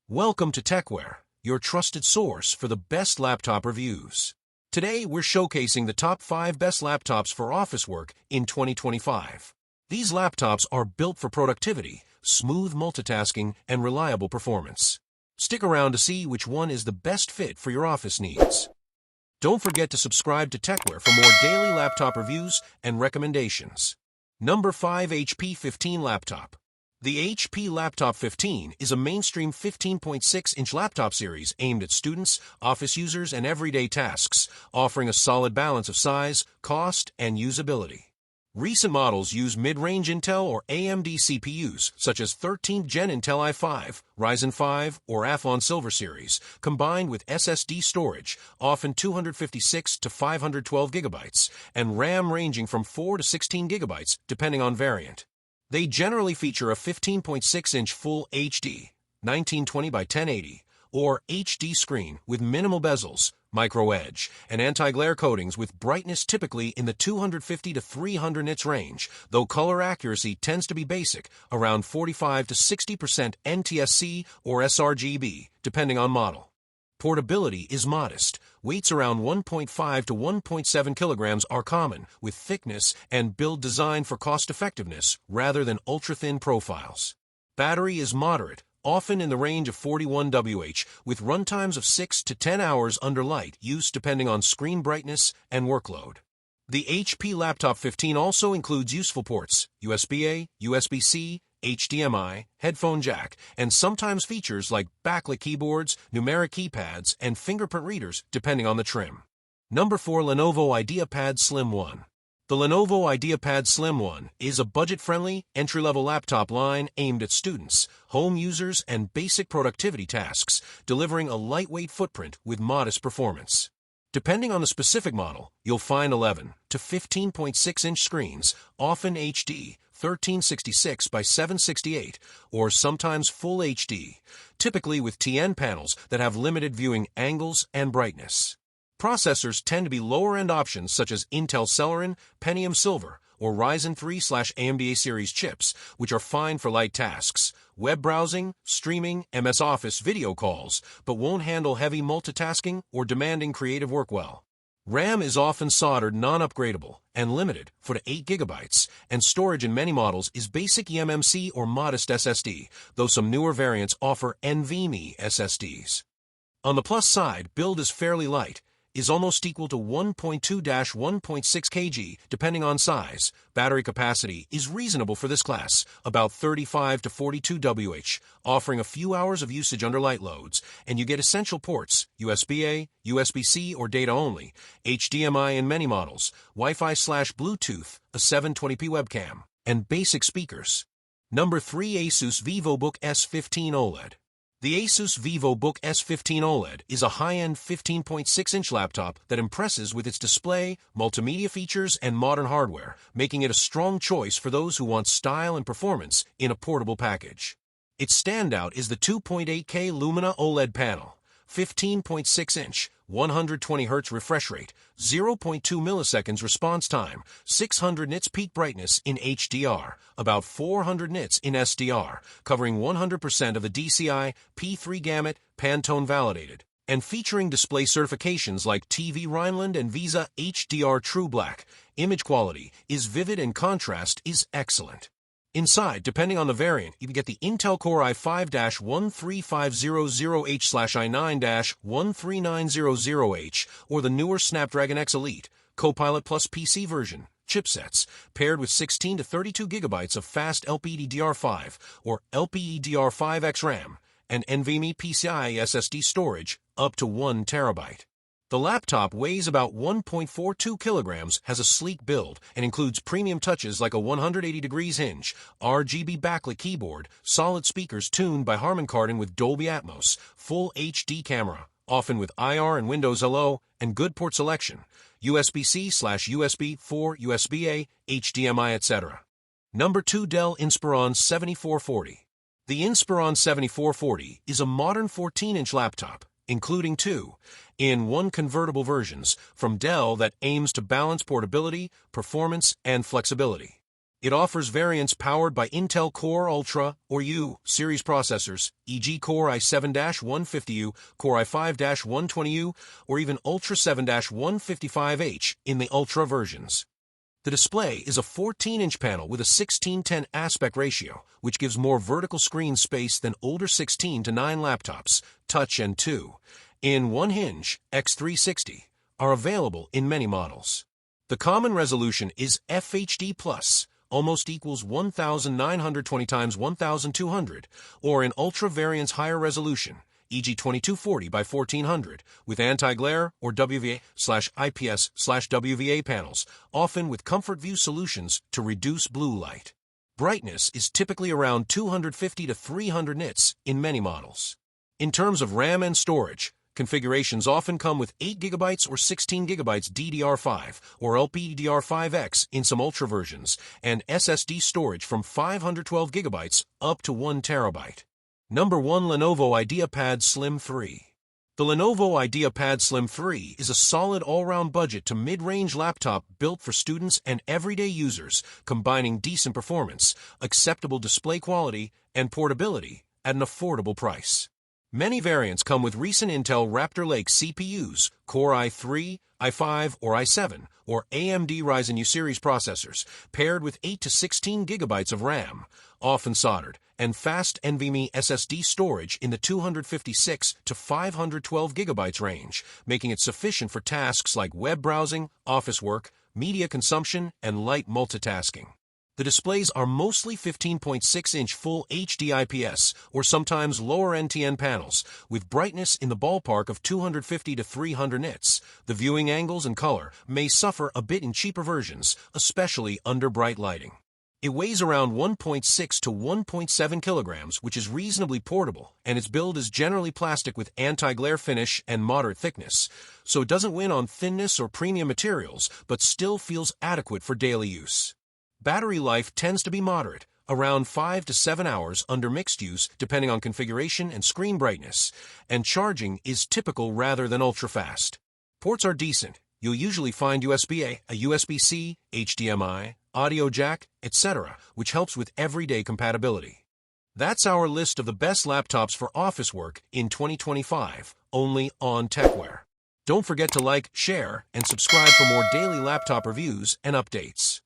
Welcome to Tecware, your trusted source for the best laptop reviews. Today, we're showcasing the top 5 best laptops for office work in 2025. These laptops are built for productivity, smooth multitasking, and reliable performance. Stick around to see which one is the best fit for your office needs. Don't forget to subscribe to Tecware for more daily laptop reviews and recommendations. Number 5 HP 15 Laptop. The HP Laptop 15 is a mainstream 15.6-inch laptop series aimed at students, office users, and everyday tasks, offering a solid balance of size, cost, and usability. Recent models use mid-range Intel or AMD CPUs, such as 13th Gen Intel i5, Ryzen 5, or Athlon Silver series, combined with SSD storage, often 256 to 512 gigabytes, and RAM ranging from 4 to 16 gigabytes, depending on variant. They generally feature a 15.6-inch Full HD, 1920 by 1080, or HD screen with minimal bezels, micro edge, and anti-glare coatings with brightness typically in the 250 to 300 nits range, though color accuracy tends to be basic, around 45 to 60% NTSC or sRGB, depending on model. Portability is modest. Weights around 1.5 to 1.7 kilograms are common, with thickness and build designed for cost-effectiveness rather than ultra-thin profiles. Battery is moderate, often in the range of 41 Wh, with runtimes of 6 to 10 hours under light use depending on screen brightness and workload. The HP Laptop 15 also includes useful ports, USB-A, USB-C, HDMI, headphone jack, and sometimes features like backlit keyboards, numeric keypads, and fingerprint readers, depending on the trim. Number 4 Lenovo IdeaPad Slim 1. The Lenovo IdeaPad Slim 1 is a budget-friendly, entry-level laptop line aimed at students, home users, and basic productivity tasks, delivering a lightweight footprint with modest performance. Depending on the specific model, you'll find 11 to 15.6-inch screens, often HD, 1366 by 768, or sometimes Full HD, typically with TN panels that have limited viewing angles and brightness. Processors tend to be lower-end options such as Intel Celeron, Pentium Silver, or Ryzen 3/AMD A series chips, which are fine for light tasks, web browsing, streaming, MS Office video calls, but won't handle heavy multitasking or demanding creative work well. RAM is often soldered non-upgradable and limited for to 8 gigabytes, and storage in many models is basic eMMC or modest SSD, though some newer variants offer NVMe SSDs. On the plus side, build is fairly light, is almost equal to 1.2-1.6 kg depending on size. Battery capacity is reasonable for this class, about 35 to 42 Wh, offering a few hours of usage under light loads, and you get essential ports, USB-A, USB-C or data only, HDMI in many models, Wi-Fi/Bluetooth, a 720p webcam, and basic speakers. Number 3 Asus Vivobook S15 OLED. The Asus Vivobook S15 OLED is a high-end 15.6-inch laptop that impresses with its display, multimedia features, and modern hardware, making it a strong choice for those who want style and performance in a portable package. Its standout is the 2.8K Lumina OLED panel, 15.6-inch, 120Hz refresh rate, 0.2 milliseconds response time, 600 nits peak brightness in HDR, about 400 nits in SDR, covering 100% of the DCI P3 gamut, Pantone validated, and featuring display certifications like TV Rhineland and Visa HDR True Black. Image quality is vivid and contrast is excellent. Inside, depending on the variant, you can get the Intel Core i5-13500H/i9-13900H or the newer Snapdragon X Elite, Copilot Plus PC version, chipsets, paired with 16 to 32 gigabytes of fast LPDDR5 or LPDDR5X RAM and NVMe PCIe SSD storage up to 1 terabyte. The laptop weighs about 1.42 kilograms, has a sleek build, and includes premium touches like a 180 degrees hinge, RGB backlit keyboard, solid speakers tuned by Harman Kardon with Dolby Atmos, Full HD camera, often with IR and Windows Hello, and good port selection, USB-C/USB 4, USB-A, HDMI, etc. Number 2 Dell Inspiron 7440. The Inspiron 7440 is a modern 14-inch laptop, including 2-in-1 convertible versions from Dell that aims to balance portability, performance, and flexibility. It offers variants powered by Intel Core Ultra or U series processors, e.g. Core i7-150U, Core i5-120U, or even Ultra 7-155H in the Ultra versions. The display is a 14-inch panel with a 16:10 aspect ratio, which gives more vertical screen space than older 16:9 laptops, touch and 2-in-1 hinge X360, are available in many models. The common resolution is FHD+, almost equals 1920 x 1200, or in Ultra variants higher resolution, e.g. 2240 by 1400, with anti-glare or WVA/IPS/WVA panels, often with comfort view solutions to reduce blue light. Brightness is typically around 250 to 300 nits in many models. In terms of RAM and storage, configurations often come with 8GB or 16GB DDR5 or LPDDR5X in some Ultra versions, and SSD storage from 512GB up to 1TB. Number 1. Lenovo IdeaPad Slim 3. The Lenovo IdeaPad Slim 3 is a solid all-round budget to mid-range laptop built for students and everyday users, combining decent performance, acceptable display quality, and portability at an affordable price. Many variants come with recent Intel Raptor Lake CPUs, Core i3, i5, or i7, or AMD Ryzen U series processors, paired with 8 to 16GB of RAM, often soldered, and fast NVMe SSD storage in the 256 to 512GB range, making it sufficient for tasks like web browsing, office work, media consumption, and light multitasking. The displays are mostly 15.6-inch Full HD IPS or sometimes lower NTN panels, with brightness in the ballpark of 250 to 300 nits. The viewing angles and color may suffer a bit in cheaper versions, especially under bright lighting. It weighs around 1.6 to 1.7 kilograms, which is reasonably portable, and its build is generally plastic with anti-glare finish and moderate thickness, so it doesn't win on thinness or premium materials, but still feels adequate for daily use. Battery life tends to be moderate, around 5 to 7 hours under mixed use depending on configuration and screen brightness, and charging is typical rather than ultra-fast. Ports are decent. You'll usually find USB-A, a USB-C, HDMI, audio jack, etc., which helps with everyday compatibility. That's our list of the best laptops for office work in 2025, only on Tecware. Don't forget to like, share, and subscribe for more daily laptop reviews and updates.